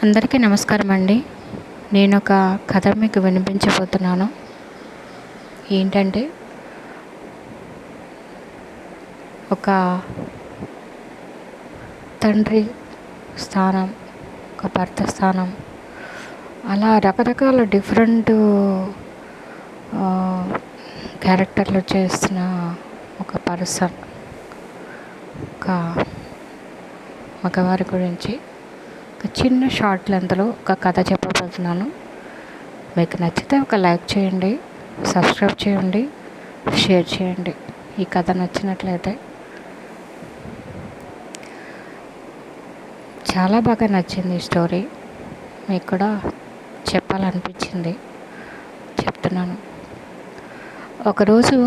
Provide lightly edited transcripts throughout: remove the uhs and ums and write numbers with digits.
అందరికీ నమస్కారం అండి. నేను ఒక కథ మీకు వినిపించబోతున్నాను. ఏంటంటే, ఒక తండ్రి స్థానం, ఒక భర్త స్థానం, అలా రకరకాల డిఫరెంట్ క్యారెక్టర్లు చేస్తున్న ఒక పర్సన్, ఒక మగవారి గురించి ఒక చిన్న షార్ట్ లెంత్లో ఒక కథ చెప్పబోతున్నాను. మీకు నచ్చితే ఒక లైక్ చేయండి, సబ్స్క్రైబ్ చేయండి, షేర్ చేయండి. ఈ కథ నచ్చినట్లయితే చాలా బాగా నచ్చింది ఈ స్టోరీ. మీకు కూడా చెప్పాలనిపించింది, చెప్తున్నాను. ఒకరోజు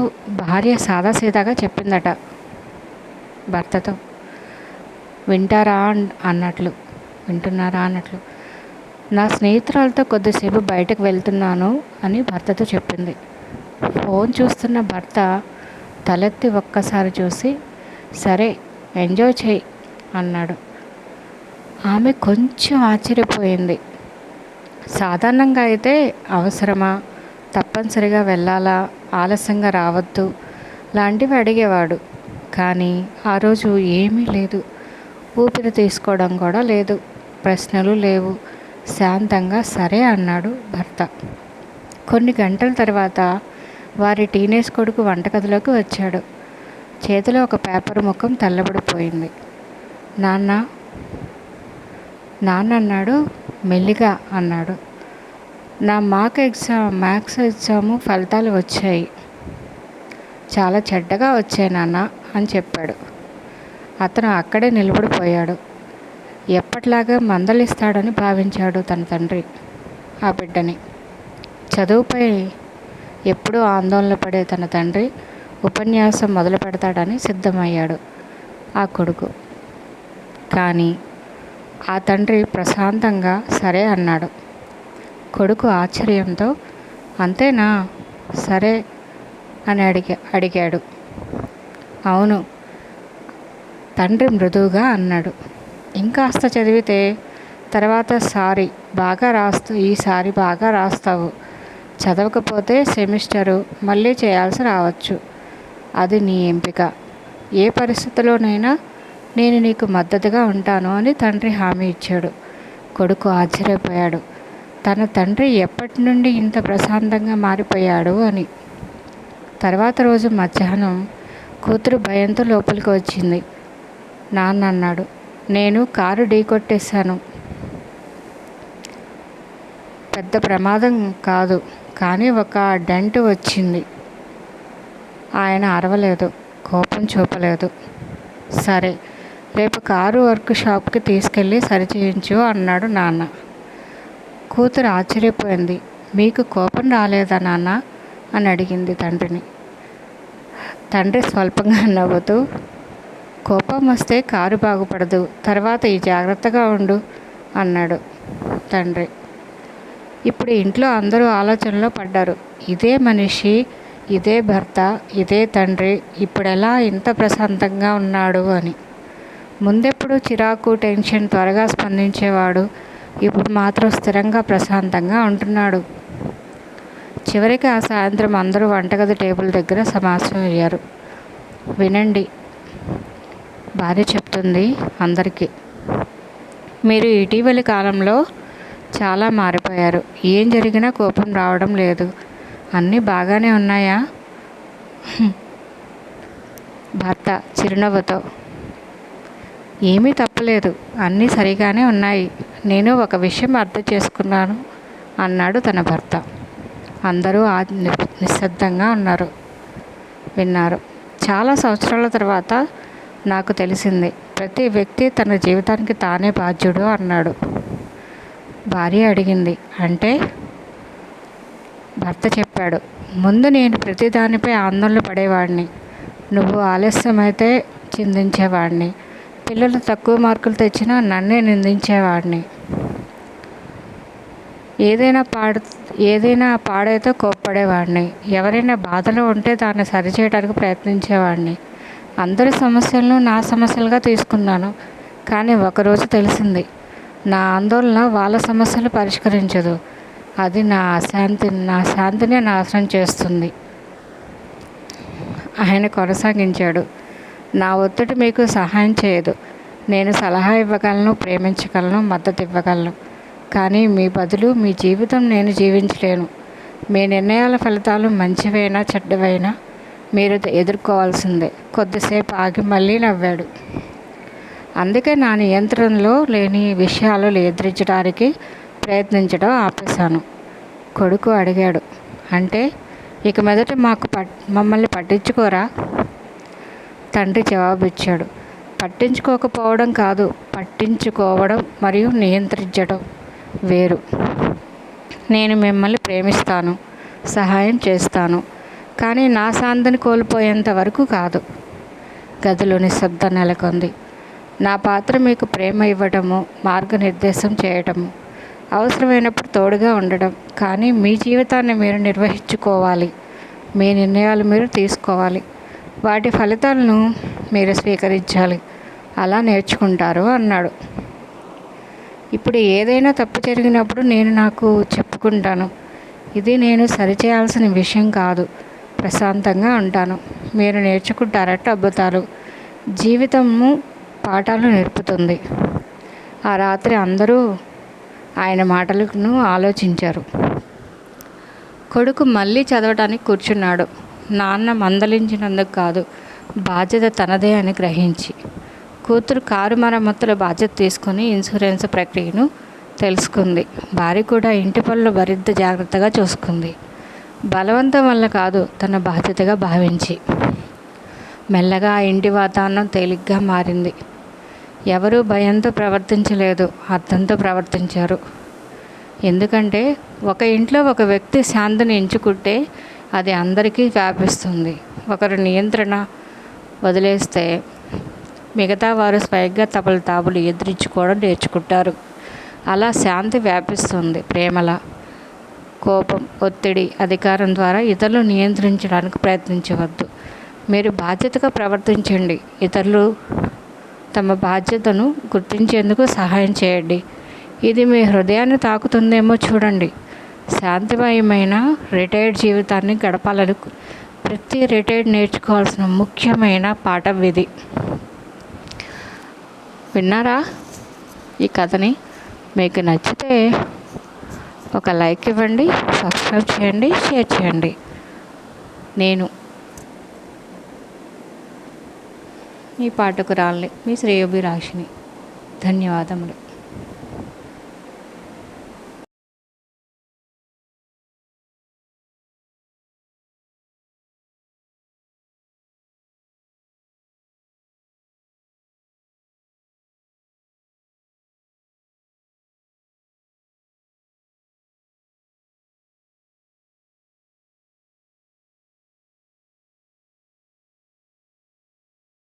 భార్య సాదాసీదాగా చెప్పిందట భర్తతో, వింటున్నారా అన్నట్లు, నా స్నేహితురాలతో కొద్దిసేపు బయటకు వెళ్తున్నాను అని భర్తతో చెప్పింది. ఫోన్ చూస్తున్న భర్త తలెత్తి ఒక్కసారి చూసి, సరే ఎంజాయ్ చేయి అన్నాడు. ఆమె కొంచెం ఆశ్చర్యపోయింది. సాధారణంగా అయితే అవసరమా, తప్పనిసరిగా వెళ్ళాలా, ఆలస్యంగా రావద్దు లాంటివి అడిగేవాడు. కానీ ఆ రోజు ఏమీ లేదు. ఊపిరి తీసుకోవడం కూడా లేదు, ప్రశ్నలు లేవు. శాంతంగా సరే అన్నాడు భర్త. కొన్ని గంటల తర్వాత వారి టీనేజ్ కొడుకు వంటగదిలోకి వచ్చాడు. చేతిలో ఒక పేపర్ ముఖం తెల్లబడిపోయింది. నాన్న అన్నాడు. మెల్లిగా అన్నాడు. నా మ్యాథ్స్ ఎగ్జాము ఫలితాలు వచ్చాయి. చాలా చెడ్డగా వచ్చాయి నాన్న అని చెప్పాడు. అతను అక్కడే నిలబడిపోయాడు. ఎప్పట్లాగా మందలిస్తాడని భావించాడు తన తండ్రి ఆ బిడ్డని. చదువుపై ఎప్పుడూ ఆందోళన పడే తన తండ్రి ఉపన్యాసం మొదలు పెడతాడని సిద్ధమయ్యాడు ఆ కొడుకు. కానీ ఆ తండ్రి ప్రశాంతంగా సరే అన్నాడు. కొడుకు ఆశ్చర్యంతో, అంతేనా, సరే అని అడిగాడు. అవును, తండ్రి మృదువుగా అన్నాడు. ఇంకాస్త చదివితే తర్వాత ఈసారి బాగా రాస్తావు. చదవకపోతే సెమిస్టరు మళ్ళీ చేయాల్సి రావచ్చు. అది నీ ఎంపిక. ఏ పరిస్థితిలోనైనా నేను నీకు మద్దతుగా ఉంటాను అని తండ్రి హామీ ఇచ్చాడు. కొడుకు ఆశ్చర్యపోయాడు. తన తండ్రి ఎప్పటి నుండి ఇంత ప్రశాంతంగా మారిపోయాడు అని. తర్వాత రోజు మధ్యాహ్నం కూతురు భయంతో లోపలికి వచ్చింది. నాన్న అన్నాడు, నేను కారు ఢీకొట్టేశాను. పెద్ద ప్రమాదం కాదు, కానీ ఒక డెంట్ వచ్చింది. ఆయన అరవలేదు, కోపం చూపలేదు. సరే, రేపు కారు వర్క్ షాప్కి తీసుకెళ్ళి సరిచేయించు అన్నాడు నాన్న. కూతురు ఆశ్చర్యపోయింది. మీకు కోపం రాలేదా నాన్న అని అడిగింది తండ్రిని. తండ్రి స్వల్పంగా నవ్వుతూ, కోపం వస్తే కారు బాగుపడదు, తర్వాత ఈ జాగ్రత్తగా ఉండు అన్నాడు తండ్రి. ఇప్పుడు ఇంట్లో అందరూ ఆలోచనలో పడ్డారు. ఇదే మనిషి, ఇదే భర్త, ఇదే తండ్రి ఇప్పుడెలా ఇంత ప్రశాంతంగా ఉన్నాడు అని. ముందెప్పుడు చిరాకు, టెన్షన్, త్వరగా స్పందించేవాడు. ఇప్పుడు మాత్రం స్థిరంగా ప్రశాంతంగా ఉంటున్నాడు. చివరికి ఆ సాయంత్రం అందరూ వంటగది టేబుల్ దగ్గర సమావేశం అయ్యారు. వినండి, భార్య చెప్తుంది అందరికీ, మీరు ఇటీవలి కాలంలో చాలా మారిపోయారు. ఏం జరిగినా కోపం రావడం లేదు. అన్నీ బాగానే ఉన్నాయా? భర్త చిరునవ్వుతో, ఏమీ తప్పలేదు, అన్నీ సరిగానే ఉన్నాయి. నేను ఒక విషయం అర్థం చేసుకున్నాను అన్నాడు తన భర్త. అందరూ నిశ్శబ్దంగా విన్నారు. చాలా సంవత్సరాల తర్వాత నాకు తెలిసింది, ప్రతి వ్యక్తి తన జీవితానికి తానే బాధ్యుడు అన్నాడు. భార్య అడిగింది, అంటే? భర్త చెప్పాడు, ముందు నేను ప్రతిదానిపై ఆందోళన పడేవాడిని. నువ్వు ఆలస్యమైతే చిందించేవాడిని. పిల్లలు తక్కువ మార్కులు తెచ్చినా నన్నే నిందించేవాడిని. ఏదైనా పాడైతే కోప్పడేవాడిని. ఎవరైనా బాధలో ఉంటే దాన్ని సరిచేయడానికి ప్రయత్నించేవాడిని. అందరి సమస్యలను నా సమస్యలుగా తీసుకున్నాను. కానీ ఒకరోజు తెలిసింది, నా ఆందోళన వాళ్ళ సమస్యలు పరిష్కరించదు, అది నా శాంతిని నాశనం చేస్తుంది. ఆయన కొనసాగించాడు, నా ఒత్తిడి మీకు సహాయం చేయదు. నేను సలహా ఇవ్వగలను, ప్రేమించగలను, మద్దతు ఇవ్వగలను, కానీ మీ బదులు మీ జీవితం నేను జీవించలేను. మీ నిర్ణయాల ఫలితాలు మంచివైనా చెడ్డవైనా మీరు ఎదుర్కోవాల్సిందే. కొద్దిసేపు ఆగి మళ్ళీ నవ్వాడు. అందుకే నా నియంత్రణలో లేని విషయాలు ఎదిరించడానికి ప్రయత్నించడం ఆపేశాను. కొడుకు అడిగాడు, అంటే ఇక మీదట మమ్మల్ని పట్టించుకోరా? తండ్రి జవాబిచ్చాడు, పట్టించుకోకపోవడం కాదు, పట్టించుకోవడం మరియు నియంత్రించడం వేరు. నేను మిమ్మల్ని ప్రేమిస్తాను, సహాయం చేస్తాను, కానీ నా శాంతిని కోల్పోయేంత వరకు కాదు. గదిలో నిశ్శబ్దం నెలకొంది. నా పాత్ర మీకు ప్రేమ ఇవ్వడము, మార్గనిర్దేశం చేయటము, అవసరమైనప్పుడు తోడుగా ఉండడం. కానీ మీ జీవితాన్ని మీరు నిర్వహించుకోవాలి, మీ నిర్ణయాలు మీరు తీసుకోవాలి, వాటి ఫలితాలను మీరు స్వీకరించాలి. అలా నేర్చుకుంటారు అన్నాడు. ఇప్పుడు ఏదైనా తప్పు జరిగినప్పుడు నేను నాకు చెప్పుకుంటాను, ఇది నేను సరిచేయాల్సిన విషయం కాదు, ప్రశాంతంగా ఉంటాను. మీరు నేర్చుకుంటారట అద్భుతాలు. జీవితము పాఠాలు నేర్పుతుంది. ఆ రాత్రి అందరూ ఆయన మాటలను ఆలోచించారు. కొడుకు మళ్ళీ చదవటానికి కూర్చున్నాడు. నాన్న మందలించినందుకు కాదు, బాధ్యత తనదే అని గ్రహించి. కూతురు కారు మరమ్మతుల బాధ్యత తీసుకుని ఇన్సూరెన్స్ ప్రక్రియను తెలుసుకుంది. భార్య కూడా ఇంటి పనులు మరింత జాగ్రత్తగా చూసుకుంది. బలవంతం వల్ల కాదు, తన బాధ్యతగా భావించి. మెల్లగా ఆ ఇంటి వాతావరణం తేలిగ్గా మారింది. ఎవరూ భయంతో ప్రవర్తించలేదు, అర్థంతో ప్రవర్తించారు. ఎందుకంటే ఒక ఇంట్లో ఒక వ్యక్తి శాంతిని ఎంచుకుంటే అది అందరికీ వ్యాపిస్తుంది. ఒకరు నియంత్రణ వదిలేస్తే మిగతా వారు స్వయంగా తమలు తాములు ఎదిరించుకోవడం నేర్చుకుంటారు. అలా శాంతి వ్యాపిస్తుంది. ప్రేమల, కోపం, ఒత్తిడి, అధికారం ద్వారా ఇతరులు నియంత్రించడానికి ప్రయత్నించవద్దు. మీరు బాధ్యతగా ప్రవర్తించండి. ఇతరులు తమ బాధ్యతను గుర్తించేందుకు సహాయం చేయండి. ఇది మీ హృదయాన్ని తాకుతుందేమో చూడండి. శాంతిమయమైన రిటైర్డ్ జీవితాన్ని గడపాలని ప్రతి రిటైర్డ్ నేర్చుకోవాల్సిన ముఖ్యమైన పాఠం ఇది. విన్నారా ఈ కథని? మీకు నచ్చితే ఒక లైక్ ఇవ్వండి, సబ్స్క్రైబ్ చేయండి, షేర్ చేయండి. నేను మీ పాఠకురాలిని, మీ శ్రేయోభిలాషిని. ధన్యవాదములు.